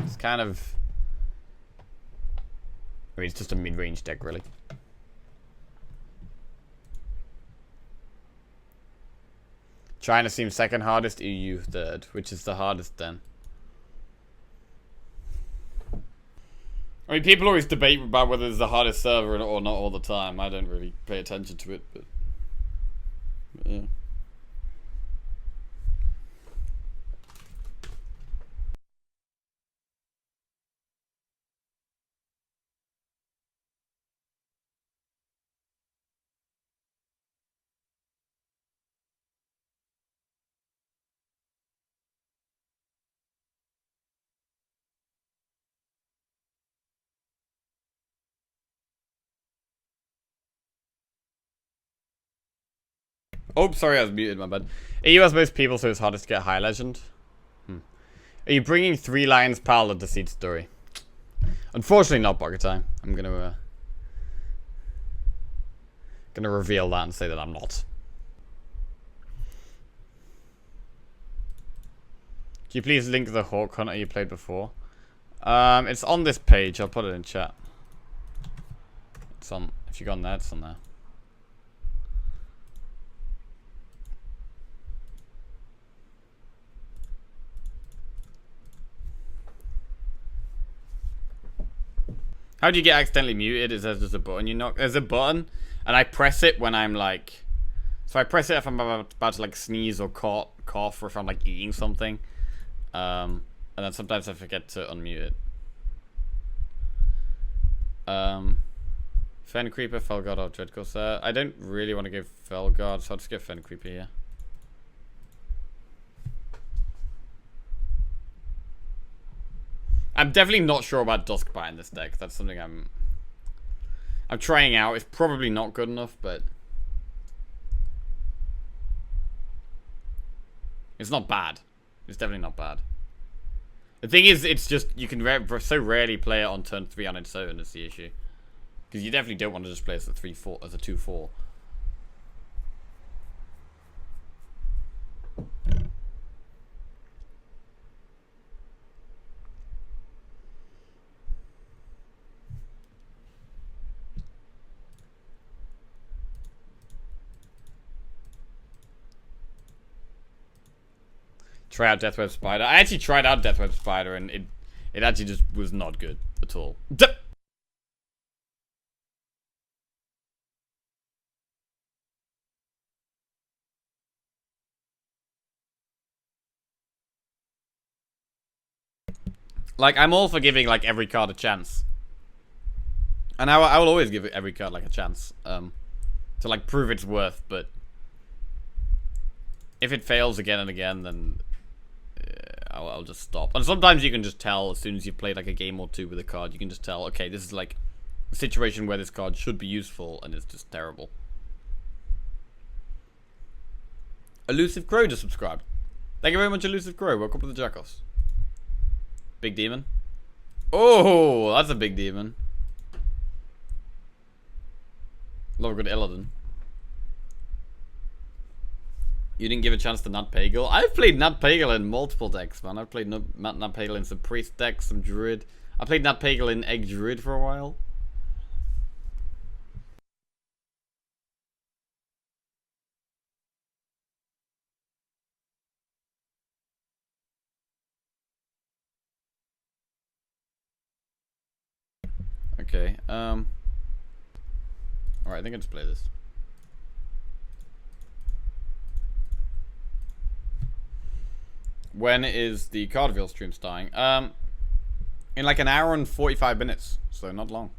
It's kind of... I mean, it's just a mid-range deck, really. China seems second hardest, EU third. Which is the hardest, then? I mean, people always debate about whether it's the hardest server or not all the time. I don't really pay attention to it, but yeah. Oh, sorry, I was muted, my bad. EU has most people, so it's hardest to get high legend. Are you bringing 3 Lions Parallel to Seed Story? Unfortunately not, Pocket Time. I'm gonna reveal that and say that I'm not. Can you please link the Hawk Hunter you played before? It's on this page. I'll put it in chat. It's on. If you go on there, it's on there. How do you get accidentally muted? Is there just a button you knock? There's a button, and I press it when I'm like... So I press it if I'm about to like sneeze or cough, or if I'm like eating something. And then sometimes I forget to unmute it. Fen Creeper, Felguard, or Dreadcorsair. I don't really want to go Felguard, so I'll just go Fen Creeper here. I'm definitely not sure about Duskbite in this deck. That's something I'm trying out. It's probably not good enough, but it's not bad. It's definitely not bad. The thing is, it's just you can so rarely play it on turn 3 on its own. Is the issue, because you definitely don't want to just play as a 3/4 as a 2/4. Try out Deathweb Spider. I actually tried out Deathweb Spider, and it actually just was not good at all. Like, I'm all for giving like every card a chance, and I will always give every card like a chance, to like prove its worth. But if it fails again and again, then I'll just stop. And sometimes you can just tell as soon as you've played like a game or two with a card, you can just tell, okay, this is like a situation where this card should be useful, and it's just terrible. Elusive Crow just subscribed. Thank you very much, Elusive Crow. Welcome to the Jackoffs. Big demon. Oh, that's a big demon. Love a good Illidan. You didn't give a chance to Nat Pagal? I've played Nat Pagal in multiple decks, man. I've played Nat Pagal in some Priest decks, some Druid. I played Nat Pagal in Egg Druid for a while. Okay, alright, I think I'll just play this. When is the Cardville stream starting? In like an hour and 45 minutes, so not long.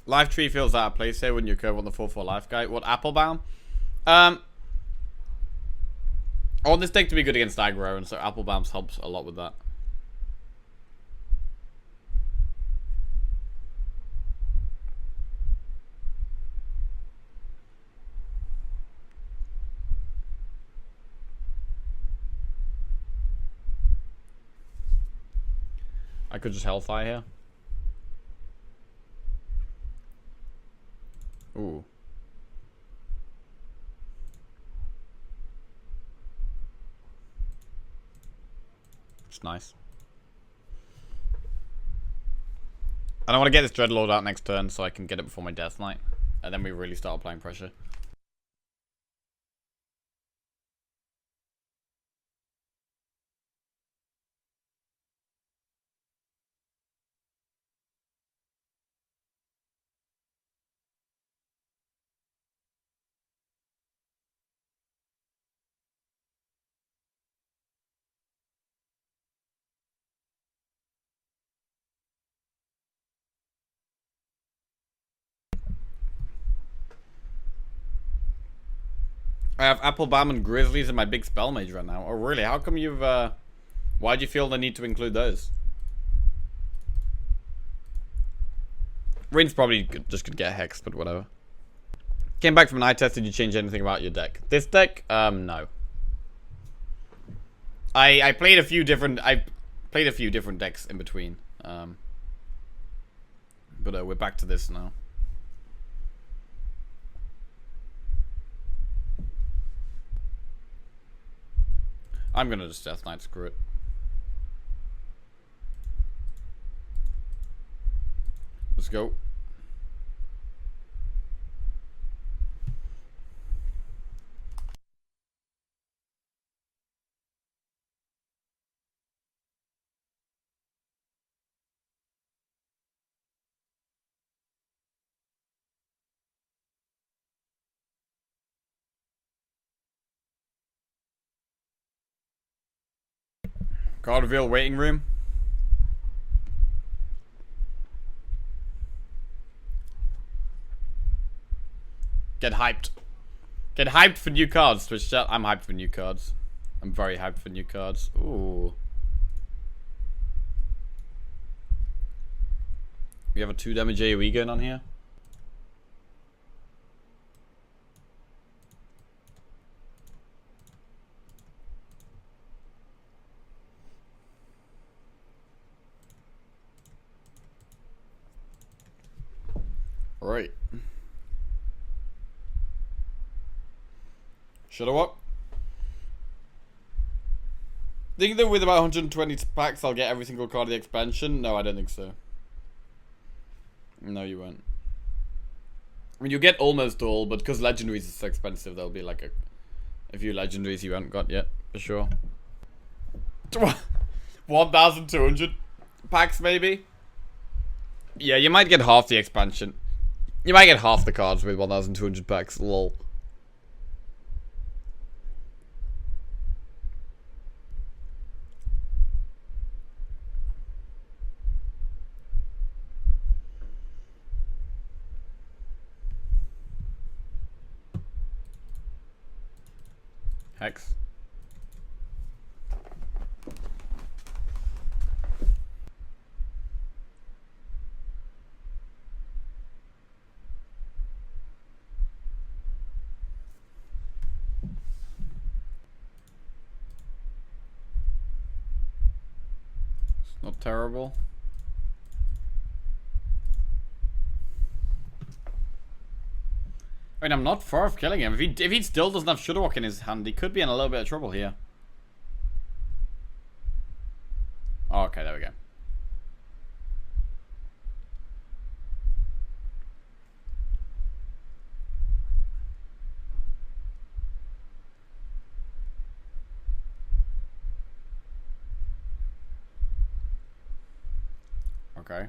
Life Tree feels out of place here when you curve on the 4/4 life guy. What, Applebaum? I want this deck to be good against aggro, and so Applebaum helps a lot with that. I could just Hellfire here. Ooh. It's nice. And I want to get this Dreadlord out next turn so I can get it before my Death Knight. And then we really start applying pressure. I have Applebam and Grizzlies in my big spell mage right now. Oh, really? How come you've, why'd you feel the need to include those? Rin's probably just could get Hex, but whatever. Came back from an eye test. Did you change anything about your deck? This deck? No. I played a few different decks in between. But we're back to this now. I'm gonna just Death Knight, screw it. Let's go. Card reveal waiting room. Get hyped. Get hyped for new cards, Twitch chat. I'm hyped for new cards. I'm very hyped for new cards. Ooh. We have a 2 damage AoE going on here. Right. Should I what? Think that with about 120 packs I'll get every single card of the expansion? No, I don't think so. No, you won't. I mean, you get almost all, but because legendaries is so expensive, there'll be like a few legendaries you haven't got yet, for sure. 1,200 packs, maybe? Yeah, you might get half the expansion. You might get half the cards with 1,200 packs, lol. Hex. It's not terrible. I mean, I'm not far off killing him. If he still doesn't have Shudderwock in his hand, he could be in a little bit of trouble here. Oh, okay, there we go. Okay.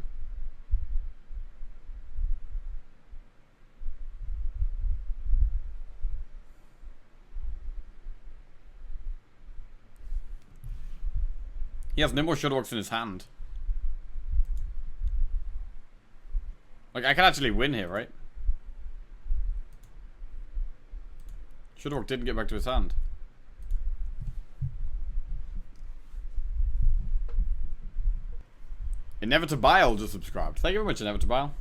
He has no more Shudderwocks in his hand. Like, I can actually win here, right? Shudderwock didn't get back to his hand. Inevitable just subscribed. Thank you very much, Inevitable.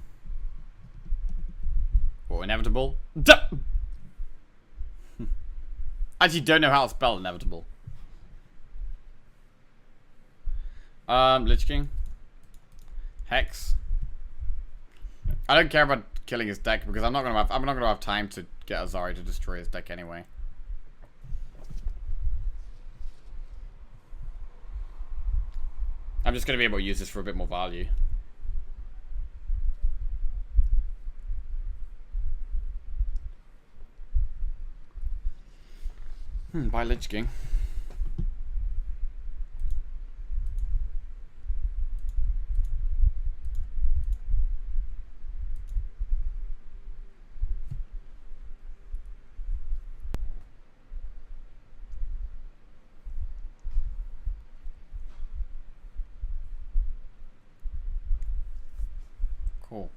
Or Inevitable. I actually don't know how to spell Inevitable. Lich King. Hex. I don't care about killing his deck because I'm not gonna have time to get Azari to destroy his deck anyway. I'm just gonna be able to use this for a bit more value. By Lich King. Cool.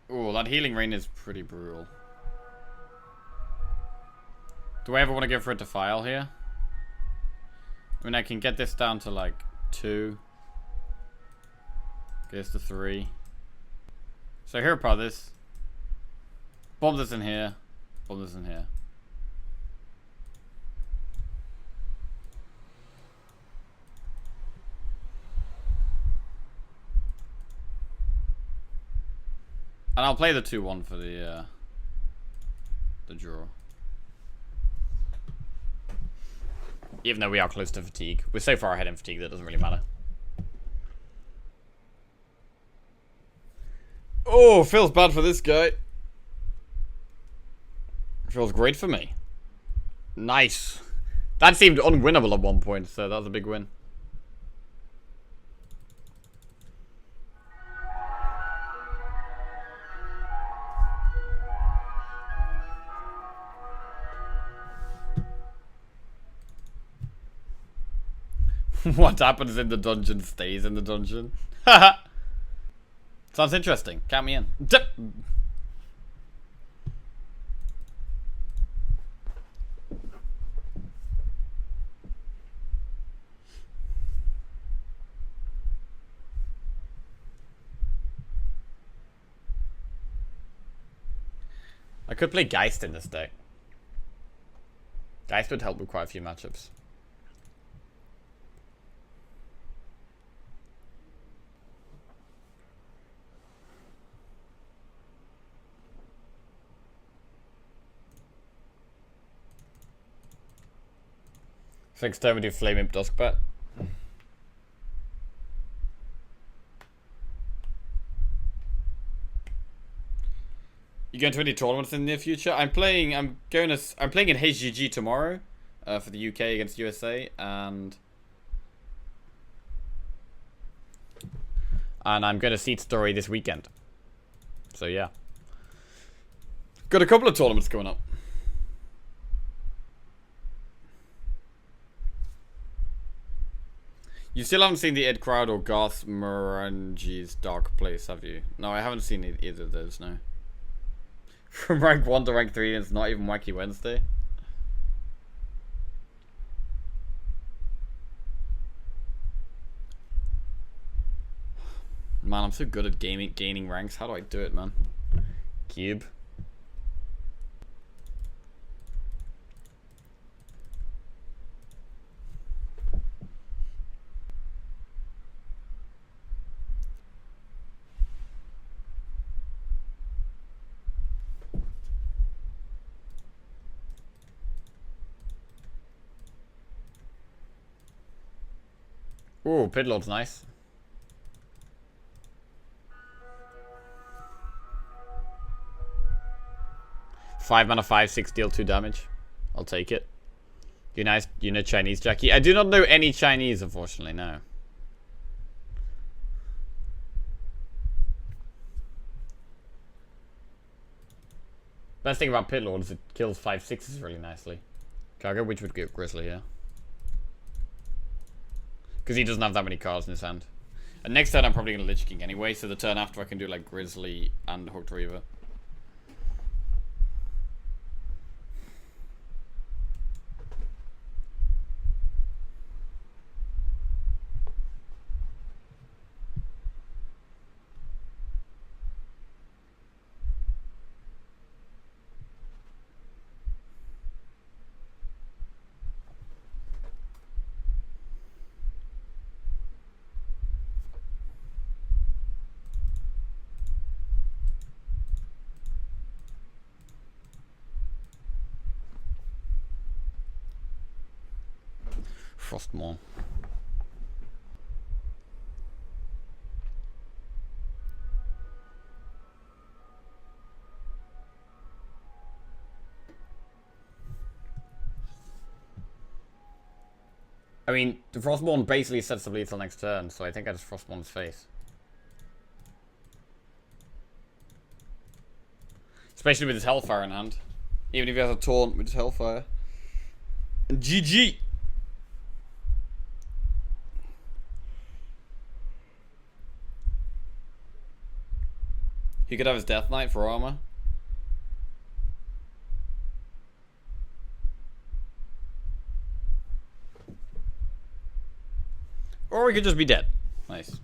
Ooh, that healing rain is pretty brutal. Do I ever want to go for a defile here? I mean, I can get this down to like 2. Get this to 3. So here are this. Bomb this in here. Bomb this in here. And I'll play the 2-1 for the draw. Even though we are close to fatigue. We're so far ahead in fatigue that it doesn't really matter. Oh, feels bad for this guy. Feels great for me. Nice. That seemed unwinnable at one point, so that was a big win. What happens in the dungeon stays in the dungeon. Haha. Sounds interesting. Count me in. I could play Geist in this deck. Geist would help with quite a few matchups. Next time we do Flame Imp Duskbat. You going to any tournaments in the near future? I'm playing in HGG tomorrow, for the UK against USA, and I'm going to Seed Story this weekend. So yeah, got a couple of tournaments coming up. You still haven't seen the Ed Crowd or Garth Marenghi's Dark Place, have you? No, I haven't seen either of those, no. From rank 1 to rank 3, and it's not even Wacky Wednesday. Man, I'm so good at gaining ranks. How do I do it, man? Cube. Ooh, Pidlord's nice. Five mana, 5/6, deal 2 damage. I'll take it. You know Chinese, Jackie? I do not know any Chinese, unfortunately, no. Best thing about Pidlord is it kills 5/6s really nicely. Okay, I'll go Witchwood get Grizzly here. Because he doesn't have that many cards in his hand. And next turn I'm probably going to Lich King anyway, so the turn after I can do like Grizzly and Hooked Reaver. Frostmourne. I mean, the Frostmourne basically sets up lethal next turn, so I think I just Frostmourne's face. Especially with his Hellfire in hand. Even if he has a taunt with his Hellfire. And GG! He could have his Death Knight for armor. Or he could just be dead. Nice.